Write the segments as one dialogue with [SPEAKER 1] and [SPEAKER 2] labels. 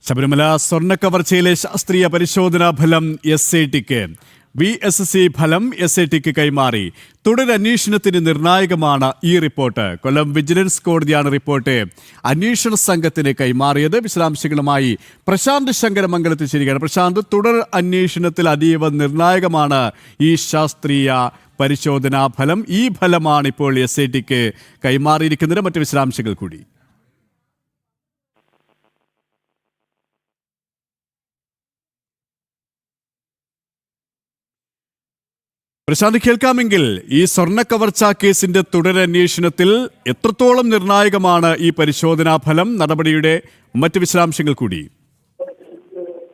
[SPEAKER 1] ശബരിമല സ്വർണ്ണക്കവർച്ചയിലെ ശാസ്ത്രീയ പരിശോധനാ ഫലം SITക്ക് VSC ഫലം SITക്ക് കൈമാറി. തുടരന്വേഷണത്തിന് നിർണായകമാണ് ഈ റിപ്പോർട്ട്. കൊല്ലം വിജിലൻസ് കോടതിയാണ് റിപ്പോർട്ട് അന്വേഷണ സംഘത്തിന് കൈമാറിയത്. വിശദാംശങ്ങളുമായി പ്രശാന്ത് ശങ്കരമംഗലത്ത് ശരിയാണ്. പ്രശാന്ത്, തുടർ അന്വേഷണത്തിൽ അതീവ നിർണായകമാണ് ഈ ശാസ്ത്രീയ പരിശോധനാ ഫലം. ഈ ഫലമാണ് ഇപ്പോൾ SITക്ക് കൈമാറിയിരിക്കുന്നത്. മറ്റ് വിശദാംശങ്ങൾ കൂടി. പ്രശാന്ത്, കേൾക്കാമെങ്കിൽ ഈ സ്വർണ്ണക്കവർച്ചാ കേസിന്റെ തുടരന്വേഷണത്തിൽ എത്രത്തോളം നിർണായകമാണ് ഈ പരിശോധനാ ഫലം? നടപടിയുടെ മറ്റ് വിശദാംശങ്ങൾ കൂടി.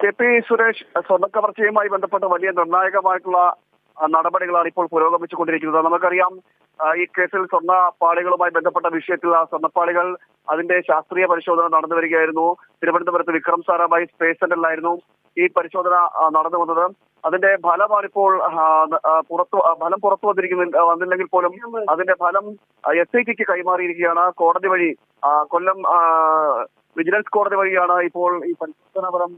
[SPEAKER 2] KP സുരേഷ്, സ്വർണ്ണക്കവർച്ചയുമായി ബന്ധപ്പെട്ട് വലിയ നിർണായകമായിട്ടുള്ള നടപടികളാണ് ഇപ്പോൾ പുരോഗമിച്ചുകൊണ്ടിരിക്കുന്നത്. നമുക്കറിയാം, ഈ കേസിൽ സ്വർണ്ണപ്പാളികളുമായി ബന്ധപ്പെട്ട വിഷയത്തിൽ ആ സ്വർണ്ണപ്പാളികൾ അതിന്റെ ശാസ്ത്രീയ പരിശോധന നടന്നു വരികയായിരുന്നു. തിരുവനന്തപുരത്ത് വിക്രം സാരാഭായ് സ്പേസ് സെന്ററിലായിരുന്നു ഈ പരിശോധന നടന്നു വന്നത്. അതിന്റെ ഫലമാണിപ്പോൾ പുറത്തു വന്നില്ലെങ്കിൽ പോലും അതിന്റെ ഫലം SITക്ക് കൈമാറിയിരിക്കുകയാണ്. കോടതി വഴി, കൊല്ലം വിജിലൻസ് കോടതി വഴിയാണ് ഇപ്പോൾ ഈ പരിശോധനാ ഫലം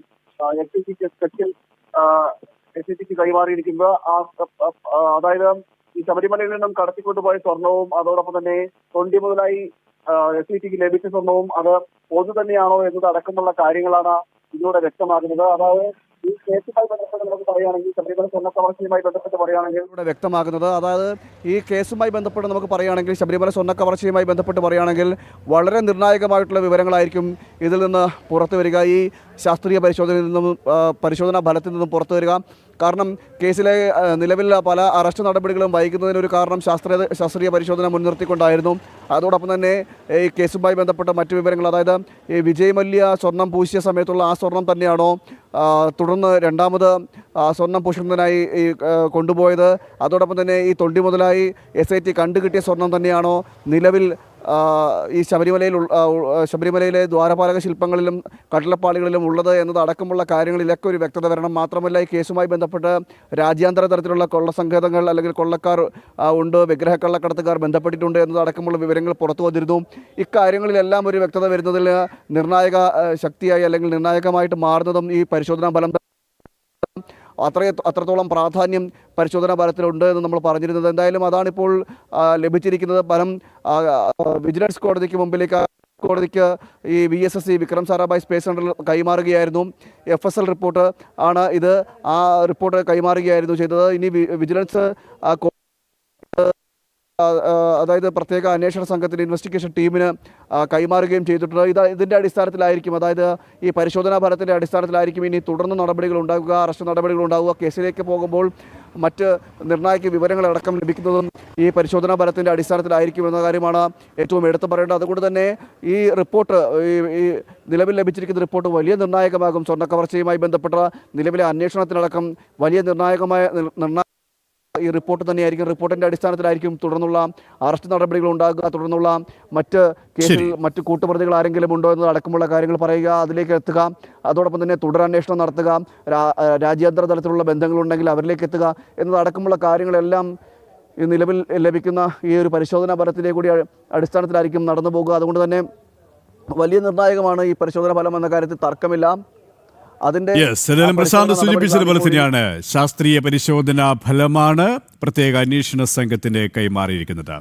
[SPEAKER 2] SITക്ക് കൈമാറിയിരിക്കുന്നത്. അതായത് ഈ ശബരിമലയിൽ നിന്നും കടത്തിക്കൊണ്ടുപോയ സ്വർണവും അതോടൊപ്പം തന്നെ തൊണ്ടി മുതലായി SITക്ക് ലഭിച്ച സ്വർണവും അത് പൊതു തന്നെയാണോ എന്നത് അടക്കമുള്ള കാര്യങ്ങളാണ് ഇതിലൂടെ വ്യക്തമാകുന്നത്. അതായത് ഈ കേസുമായി ബന്ധപ്പെട്ട് നമുക്ക് പറയുകയാണെങ്കിൽ, ശബരിമല സ്വർണ്ണക്കവർച്ചയുമായി ബന്ധപ്പെട്ട് പറയുകയാണെങ്കിൽ
[SPEAKER 3] വ്യക്തമാകുന്നത്, അതായത് ഈ കേസുമായി ബന്ധപ്പെട്ട് നമുക്ക് പറയുകയാണെങ്കിൽ, ശബരിമല സ്വർണ്ണക്കവർച്ചയുമായി ബന്ധപ്പെട്ട് പറയുകയാണെങ്കിൽ വളരെ നിർണായകമായിട്ടുള്ള വിവരങ്ങളായിരിക്കും ഇതിൽ നിന്ന് പുറത്തു വരിക. ഈ ശാസ്ത്രീയ പരിശോധനാ ഫലത്തിൽ നിന്നും പുറത്തു വരിക. കാരണം കേസിലെ നിലവിൽ പല അറസ്റ്റ് നടപടികളും വൈകുന്നതിനൊരു കാരണം ശാസ്ത്രീയ പരിശോധന മുൻനിർത്തിക്കൊണ്ടായിരുന്നു. അതോടൊപ്പം തന്നെ ഈ കേസുമായി ബന്ധപ്പെട്ട മറ്റു വിവരങ്ങൾ, അതായത് ഈ വിജയ് മല്യ സ്വർണം പൂശിയ സമയത്തുള്ള ആ സ്വർണം തന്നെയാണോ തുടർന്ന് രണ്ടാമത് സ്വർണം പൂശുന്നതിനായി ഈ കൊണ്ടുപോയത്? അതോടൊപ്പം തന്നെ ഈ തൊണ്ടി മുതലായി SIT കണ്ടുകിട്ടിയ സ്വർണം തന്നെയാണോ നിലവിൽ ഈ ശബരിമലയിലെ ദ്വാരപാലക ശില്പങ്ങളിലും കട്ടളപ്പാളികളിലും ഉള്ളത് എന്നത് അടക്കമുള്ള കാര്യങ്ങളിലൊക്കെ ഒരു വ്യക്തത വരണം. മാത്രമല്ല, ഈ കേസുമായി ബന്ധപ്പെട്ട് രാജ്യാന്തര തരത്തിലുള്ള കൊള്ളസങ്കേതങ്ങൾ അല്ലെങ്കിൽ കൊള്ളക്കാർ ഉണ്ട്, വിഗ്രഹക്കള്ളക്കടത്തുകാർ ബന്ധപ്പെട്ടിട്ടുണ്ട് എന്നതടക്കമുള്ള വിവരങ്ങൾ പുറത്തു വന്നിരുന്നു. ഇക്കാര്യങ്ങളിലെല്ലാം ഒരു വ്യക്തത വരുന്നതിൽ നിർണായക ശക്തിയായി അല്ലെങ്കിൽ നിർണായകമായിട്ട് മാറുന്നതും ഈ പരിശോധനാ ഫലം അത്രത്തോളം പ്രാധാന്യം പരിശോധനാ ഫലത്തിലുണ്ട് എന്ന് നമ്മൾ പറഞ്ഞിരുന്നത്. എന്തായാലും അതാണിപ്പോൾ ലഭിച്ചിരിക്കുന്നത്. ഫലം വിജിലൻസ് കോടതിക്ക് ഈ VSC വിക്രം സാരാഭായ് സ്പേസ് സെന്ററിൽ കൈമാറുകയായിരുന്നു. FSL റിപ്പോർട്ട് ആണ് ഇത്. ആ റിപ്പോർട്ട് കൈമാറുകയായിരുന്നു ചെയ്തത്. ഇനി വിജിലൻസ് അതായത് പ്രത്യേക അന്വേഷണ സംഘത്തിന്, ഇൻവെസ്റ്റിഗേഷൻ ടീമിന് കൈമാറുകയും ചെയ്തിട്ടുണ്ട്. ഇതിൻ്റെ അടിസ്ഥാനത്തിലായിരിക്കും, അതായത് ഈ പരിശോധനാ ഫലത്തിൻ്റെ അടിസ്ഥാനത്തിലായിരിക്കും ഇനി തുടർന്ന് നടപടികൾ ഉണ്ടാകുക, അറസ്റ്റ് നടപടികൾ ഉണ്ടാകുക. കേസിലേക്ക് പോകുമ്പോൾ മറ്റ് നിർണായക വിവരങ്ങളടക്കം ലഭിക്കുന്നതും ഈ പരിശോധനാ ഫലത്തിൻ്റെ അടിസ്ഥാനത്തിലായിരിക്കും എന്ന കാര്യമാണ് ഏറ്റവും എടുത്തു പറയേണ്ടത്. അതുകൊണ്ട് തന്നെ ഈ റിപ്പോർട്ട്, ഈ നിലവിൽ ലഭിച്ചിരിക്കുന്ന റിപ്പോർട്ട് വലിയ നിർണായകമാകും. സ്വർണ്ണക്കവർച്ചയുമായി ബന്ധപ്പെട്ട നിലവിലെ അന്വേഷണത്തിനടക്കം വലിയ നിർണായക ഈ റിപ്പോർട്ട് തന്നെയായിരിക്കും. റിപ്പോർട്ടിൻ്റെ അടിസ്ഥാനത്തിലായിരിക്കും തുടർന്നുള്ള അറസ്റ്റ് നടപടികൾ ഉണ്ടാകുക. തുടർന്നുള്ള കേസിൽ മറ്റ് കൂട്ടുപ്രതികൾ ആരെങ്കിലും ഉണ്ടോ എന്നത് അടക്കമുള്ള കാര്യങ്ങൾ പറയുക, അതിലേക്ക് എത്തുക. അതോടൊപ്പം തന്നെ തുടരന്വേഷണം നടത്തുക, രാജ്യാന്തര തലത്തിലുള്ള ബന്ധങ്ങളുണ്ടെങ്കിൽ അവരിലേക്ക് എത്തുക എന്നതടക്കമുള്ള കാര്യങ്ങളെല്ലാം ഈ നിലവിൽ ലഭിക്കുന്ന ഈ ഒരു പരിശോധനാ ഫലത്തിൻ്റെ കൂടി അടിസ്ഥാനത്തിലായിരിക്കും നടന്നു പോകുക. അതുകൊണ്ട് തന്നെ വലിയ നിർണായകമാണ് ഈ പരിശോധനാ ഫലം എന്ന കാര്യത്തിൽ തർക്കമില്ല.
[SPEAKER 1] പ്രശാന്ത് സൂചിപ്പിച്ചതുപോലെ തന്നെയാണ് ശാസ്ത്രീയ പരിശോധനാ ഫലമാണ് പ്രത്യേക അന്വേഷണ സംഘത്തിന് കൈമാറിയിരിക്കുന്നത്.